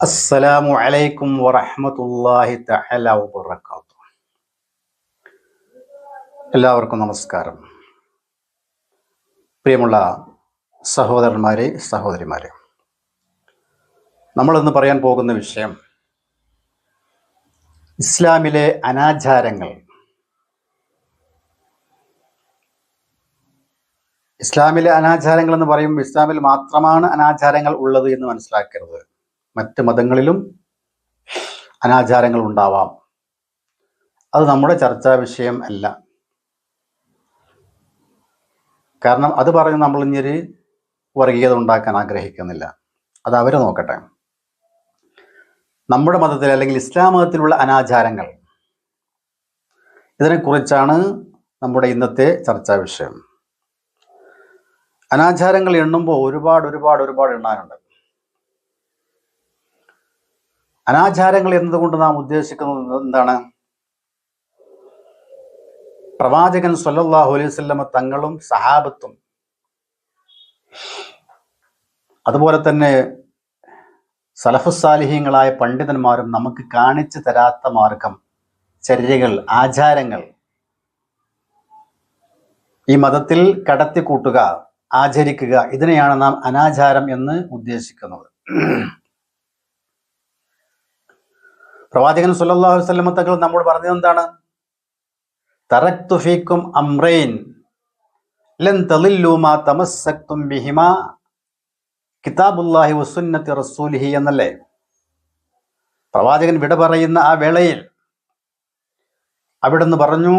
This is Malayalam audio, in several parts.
അസ്സലാമു അലൈക്കും വറഹ്മത്തുള്ളാഹി തആല വബറകാതുഹു. എല്ലാവർക്കും നമസ്കാരം. പ്രിയമുള്ള സഹോദരന്മാരെ, സഹോദരിമാരെ, നമ്മളിന്ന് പറയാൻ പോകുന്ന വിഷയം ഇസ്ലാമിലെ അനാചാരങ്ങൾ. ഇസ്ലാമിലെ അനാചാരങ്ങൾ എന്ന് പറയുമ്പോൾ ഇസ്ലാമിൽ മാത്രമാണ് അനാചാരങ്ങൾ ഉള്ളത് എന്ന് മനസ്സിലാക്കരുത്. മറ്റ് മതങ്ങളിലും അനാചാരങ്ങൾ ഉണ്ടാവാം. അത് നമ്മുടെ ചർച്ചാ വിഷയം അല്ല. കാരണം അത് പറഞ്ഞ് നമ്മൾ ഇനിയൊരു വർഗീയത ഉണ്ടാക്കാൻ ആഗ്രഹിക്കുന്നില്ല. അത് അവരെ നോക്കട്ടെ. നമ്മുടെ മതത്തിൽ അല്ലെങ്കിൽ ഇസ്ലാം മതത്തിലുള്ള അനാചാരങ്ങൾ, ഇതിനെക്കുറിച്ചാണ് നമ്മുടെ ഇന്നത്തെ ചർച്ചാ വിഷയം. അനാചാരങ്ങൾ എണ്ണുമ്പോൾ ഒരുപാട് എണ്ണാനുണ്ട്. അനാചാരങ്ങൾ എന്നതുകൊണ്ട് നാം ഉദ്ദേശിക്കുന്നത് എന്താണ്? പ്രവാചകൻ സ്വല്ലല്ലാഹു അലൈഹി വസല്ലമ തങ്ങളും സഹാബത്തും അതുപോലെ തന്നെ സലഫുസ്സാലിഹീങ്ങളായ പണ്ഡിതന്മാരും നമുക്ക് കാണിച്ചു തരാത്ത മാർഗം, ചര്യകൾ, ആചാരങ്ങൾ ഈ മതത്തിൽ കടത്തിക്കൂട്ടുക, ആചരിക്കുക, ഇതിനെയാണ് നാം അനാചാരം എന്ന് ഉദ്ദേശിക്കുന്നത്. പ്രവാചകൻ സ്വല്ലല്ലാഹു അലൈഹി വസല്ലമ തങ്ങൾ നമ്മോട് പറഞ്ഞത് എന്താണ്? തറക്തു ഫീക്കും അംറൈൻ ലൻ തളില്ലു മാ തമസ്സക്തും ബിഹിമാ കിതാബുല്ലാഹി വസുന്നത്തി റസൂലിഹി എന്നല്ലേ? പ്രവാചകൻ വിട പറയുന്ന ആ വേളയിൽ അവിടുന്ന് പറഞ്ഞു,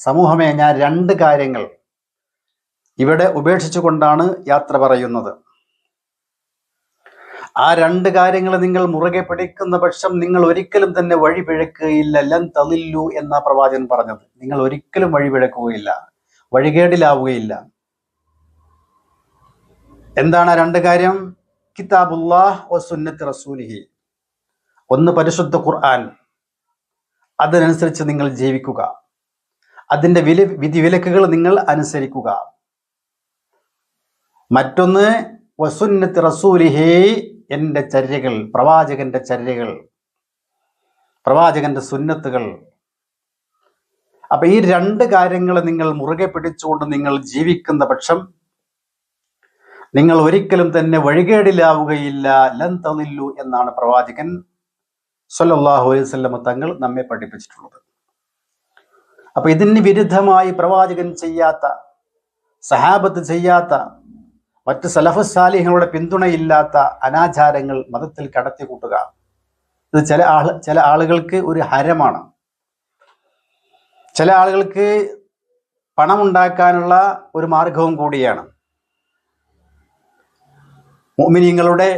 സമൂഹമേ, ഞാൻ രണ്ട് കാര്യങ്ങൾ ഇവിടെ ഉപേക്ഷിച്ചുകൊണ്ടാണ് യാത്ര പറയുന്നത്. ആ രണ്ട് കാര്യങ്ങൾ നിങ്ങൾ മുറുകെ പിടിക്കുന്ന പക്ഷം നിങ്ങൾ ഒരിക്കലും തന്നെ വഴി പിഴക്കുകയില്ല. ലൻ തളില്ലു എന്ന പ്രവാചകൻ പറഞ്ഞത്. നിങ്ങൾ ഒരിക്കലും വഴി പിഴക്കുകയില്ല, വഴികേടിലാവുകയില്ല. എന്താണ് ആ രണ്ട് കാര്യം? കിതാബുല്ലാഹ് വസുന്നത്തി റസൂലിഹി. ഒന്ന് പരിശുദ്ധ ഖുർആൻ, അതിനനുസരിച്ച് നിങ്ങൾ ജീവിക്കുക, അതിൻ്റെ വിധിവിലക്കുകൾ നിങ്ങൾ അനുസരിക്കുക. മറ്റൊന്ന് വസുന്നത്തി റസൂലിഹി, എൻ്റെ ചര്യകൾ, പ്രവാചകന്റെ ചര്യകൾ, പ്രവാചകന്റെ സുന്നത്തുകൾ. അപ്പൊ ഈ രണ്ട് കാര്യങ്ങൾ നിങ്ങൾ മുറുകെ പിടിച്ചുകൊണ്ട് നിങ്ങൾ ജീവിക്കുന്ന പക്ഷം നിങ്ങൾ ഒരിക്കലും തന്നെ വഴികേടിലാവുകയില്ല. ലൻ തളില്ലു എന്നാണ് പ്രവാചകൻ സ്വല്ലല്ലാഹു അലൈഹി വസല്ലമ തങ്ങൾ നമ്മെ പഠിപ്പിച്ചിട്ടുള്ളത്. അപ്പൊ ഇതിന് വിരുദ്ധമായി പ്രവാചകൻ ചെയ്യാത്ത, സഹാബത്ത് ചെയ്യാത്ത, മറ്റ് സലഫുസ്സാലിഹ്ങ്ങളുടെ പിന്തുണയില്ലാത്ത അനാചാരങ്ങൾ മതത്തിൽ കടത്തിക്കൂട്ടുക, ഇത് ചില ആളുകൾക്ക് ഒരു ഹരമാണ്. ചില ആളുകൾക്ക് പണമുണ്ടാക്കാനുള്ള ഒരു മാർഗവും കൂടിയാണ്. മുഅ്മിനീങ്ങളുടെ,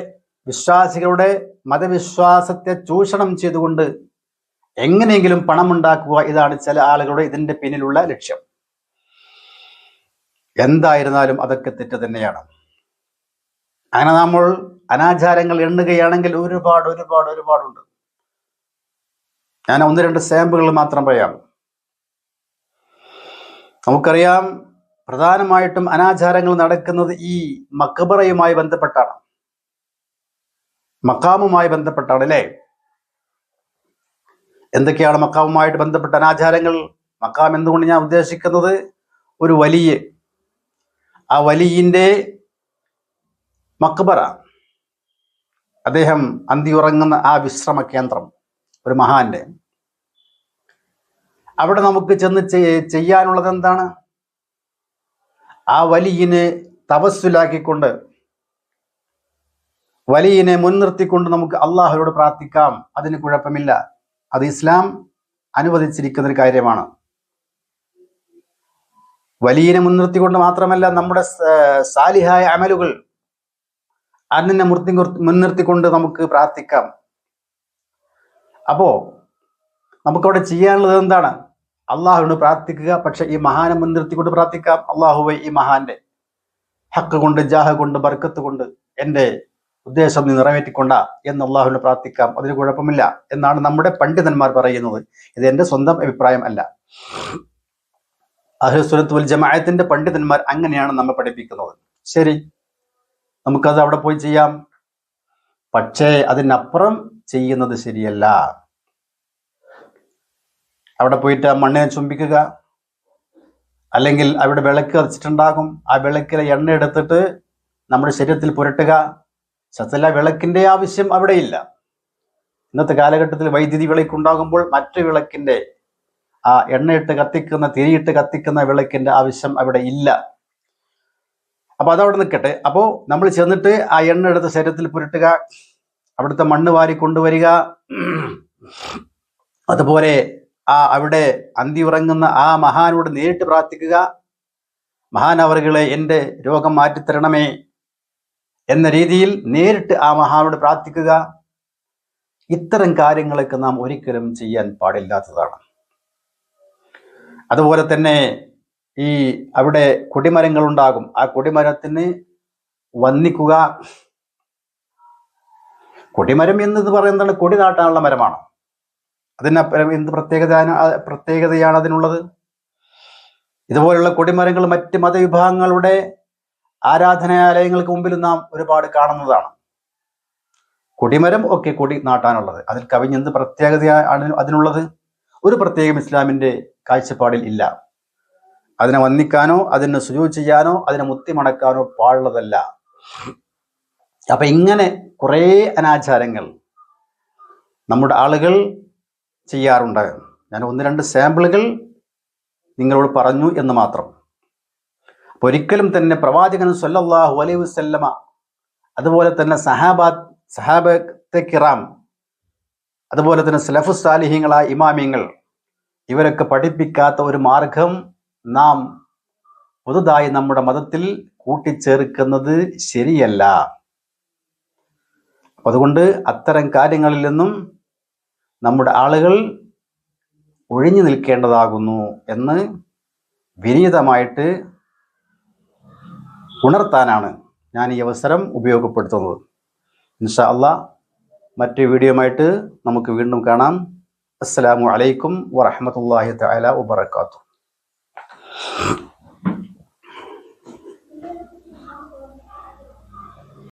വിശ്വാസികളുടെ മതവിശ്വാസത്തെ ചൂഷണം ചെയ്തുകൊണ്ട് എങ്ങനെയെങ്കിലും പണമുണ്ടാക്കുക, ഇതാണ് ചില ആളുകളുടെ ഇതിൻ്റെ പിന്നിലുള്ള ലക്ഷ്യം. എന്തായിരുന്നാലും അതൊക്കെ തെറ്റ് തന്നെയാണ്. അങ്ങനെ നമ്മൾ അനാചാരങ്ങൾ എണ്ണുകയാണെങ്കിൽ ഒരുപാടുണ്ട്. ഞാൻ ഒന്ന് രണ്ട് സാമ്പിളുകൾ മാത്രം പറയാം. നമുക്കറിയാം, പ്രധാനമായിട്ടും അനാചാരങ്ങൾ നടക്കുന്നത് ഈ മക്ബറയുമായി ബന്ധപ്പെട്ടാണ്, മക്കാമുമായി ബന്ധപ്പെട്ടാണ്, അല്ലേ? എന്തൊക്കെയാണ് മക്കാമുമായിട്ട് ബന്ധപ്പെട്ട അനാചാരങ്ങൾ? മക്കാം എന്തുകൊണ്ട് ഞാൻ ഉദ്ദേശിക്കുന്നത്, ഒരു വലിയ, ആ വലിയന്റെ മക്ബറ, അദ്ദേഹം അന്തിയുറങ്ങുന്ന ആ വിശ്രമ കേന്ദ്രം, ഒരു മഹാന്റെ, അവിടെ നമുക്ക് ചെന്ന് ചെയ്യാനുള്ളത് എന്താണ്? ആ വലിയനെ തവസ്സുലാക്കിക്കൊണ്ട്, വലിയനെ മുൻനിർത്തിക്കൊണ്ട് നമുക്ക് അള്ളാഹുവോട് പ്രാർത്ഥിക്കാം. അതിന് കുഴപ്പമില്ല. അത് ഇസ്ലാം അനുവദിച്ചിരിക്കുന്ന ഒരു കാര്യമാണ്. വലിയനെ മുൻനിർത്തിക്കൊണ്ട് മാത്രമല്ല, നമ്മുടെ സാലിഹായ അമലുകൾ അതിനെ മുൻനിർത്തിക്കൊണ്ട് നമുക്ക് പ്രാർത്ഥിക്കാം. അപ്പോ നമുക്കവിടെ ചെയ്യാനുള്ളത് എന്താണ്? അള്ളാഹുവിനോട് പ്രാർത്ഥിക്കുക. പക്ഷെ ഈ മഹാനെ മുൻനിർത്തിക്കൊണ്ട് പ്രാർത്ഥിക്കാം. അള്ളാഹുവെ, ഈ മഹാന്റെ ഹക്ക് കൊണ്ട്, ജാഹ കൊണ്ട്, ബർക്കത്ത് കൊണ്ട് എൻ്റെ ഉദ്ദേശം നീ നിറവേറ്റിക്കൊണ്ട എന്ന് അള്ളാഹുവിനെ പ്രാർത്ഥിക്കാം. അതിന് കുഴപ്പമില്ല എന്നാണ് നമ്മുടെ പണ്ഡിതന്മാർ പറയുന്നത്. ഇത് എൻ്റെ സ്വന്തം അഭിപ്രായം അല്ല. അഹ്ലുസുന്നത്ത് വൽ ജമാഅത്തിന്റെ പണ്ഡിതന്മാർ അങ്ങനെയാണ് നമ്മെ പഠിപ്പിക്കുന്നത്. ശരി, നമുക്കത് അവിടെ പോയി ചെയ്യാം. പക്ഷേ അതിനപ്പുറം ചെയ്യുന്നത് ശരിയല്ല. അവിടെ പോയിട്ട് ആ മണ്ണിനെ ചുംബിക്കുക, അല്ലെങ്കിൽ അവിടെ വിളക്ക് കത്തിച്ചിട്ടുണ്ടാകും, ആ വിളക്കിലെ എണ്ണ എടുത്തിട്ട് നമ്മുടെ ശരീരത്തിൽ പുരട്ടുക. സത്യത്തിൽ വിളക്കിന്റെ ആവശ്യം അവിടെയില്ല. ഇന്നത്തെ കാലഘട്ടത്തിൽ വൈദ്യുതി വിളക്കുണ്ടാകുമ്പോൾ മറ്റു വിളക്കിന്റെ ആ എണ്ണയിട്ട് കത്തിക്കുന്ന, തിരിയിട്ട് കത്തിക്കുന്ന വിളക്കിന്റെ ആവശ്യം അവിടെ ഇല്ല. അപ്പൊ അതവിടെ നിൽക്കട്ടെ. അപ്പോൾ നമ്മൾ ചെന്നിട്ട് ആ എണ്ണ എടുത്ത് ശരീരത്തിൽ പുരട്ടുക, അവിടുത്തെ മണ്ണ് വാരി കൊണ്ടുവരിക. അതുപോലെ അവിടെ അന്തി ഉറങ്ങുന്ന ആ മഹാനോട് നേരിട്ട് പ്രാർത്ഥിക്കുക. മഹാൻ അവറുകളെ എൻ്റെ രോഗം മാറ്റിത്തരണമേ എന്ന രീതിയിൽ നേരിട്ട് ആ മഹാനോട് പ്രാർത്ഥിക്കുക. ഇത്തരം കാര്യങ്ങളൊക്കെ നാം ഒരിക്കലും ചെയ്യാൻ പാടില്ലാത്തതാണ്. അതുപോലെ തന്നെ ഈ അവിടെ കൊടിമരങ്ങൾ ഉണ്ടാകും, ആ കൊടിമരത്തിന് വന്ദിക്കുക. കൊടിമരം എന്നത് പറയുന്നത് കൊടി നാട്ടാനുള്ള മരമാണ്. അതിന് എന്ത് പ്രത്യേകതയാണ് അതിനുള്ളത്? ഇതുപോലുള്ള കൊടിമരങ്ങൾ മറ്റ് മതവിഭാഗങ്ങളുടെ ആരാധനാലയങ്ങൾക്ക് മുമ്പിൽ നാം ഒരുപാട് കാണുന്നതാണ്. കൊടിമരം ഒക്കെ കൊടി നാട്ടാനുള്ളത്. അതിൽ കവിഞ്ഞെന്ത് പ്രത്യേകതയാണ് അതിനുള്ളത്? ഒരു പ്രത്യേകം ഇസ്ലാമിന്റെ കാഴ്ചപ്പാടിൽ ഇല്ല. അതിനെ വന്ദിക്കാനോ അതിനെ സുജൂദ് ചെയ്യാനോ അതിനെ മുത്തിമണക്കാനോ പാടുള്ളതല്ല. അപ്പൊ ഇങ്ങനെ കുറേ അനാചാരങ്ങൾ നമ്മുടെ ആളുകൾ ചെയ്യാറുണ്ട്. ഞാൻ 1-2 സാമ്പിളുകൾ നിങ്ങളോട് പറഞ്ഞു എന്ന് മാത്രം. അപ്പൊ ഒരിക്കലും തന്നെ പ്രവാചകൻ സ്വല്ലല്ലാഹു അലൈഹി വസല്ലമ, അതുപോലെ തന്നെ സഹാബത്തെ കിറാം, അതുപോലെ തന്നെ സലഫു സാലിഹീങ്ങളായ ഇമാമിങ്ങൾ, ഇവരൊക്കെ പഠിപ്പിക്കാത്ത ഒരു മാർഗം നാം പുതുതായി നമ്മുടെ മതത്തിൽ കൂട്ടിച്ചേർക്കുന്നത് ശരിയല്ല. അതുകൊണ്ട് അത്തരം കാര്യങ്ങളിൽ നിന്നും നമ്മുടെ ആളുകൾ ഒഴിഞ്ഞു നിൽക്കേണ്ടതാകുന്നു എന്ന് വിനീതമായിട്ട് ഉണർത്താനാണ് ഞാൻ ഈ അവസരം ഉപയോഗപ്പെടുത്തുന്നത്. ഇൻഷാ അല്ലാഹ് മറ്റു വീഡിയോയുമായിട്ട് നമുക്ക് വീണ്ടും കാണാം. അസ്സലാമു അലൈക്കും വറഹ്മത്തുള്ളാഹി തആല വബറകാതുഹു.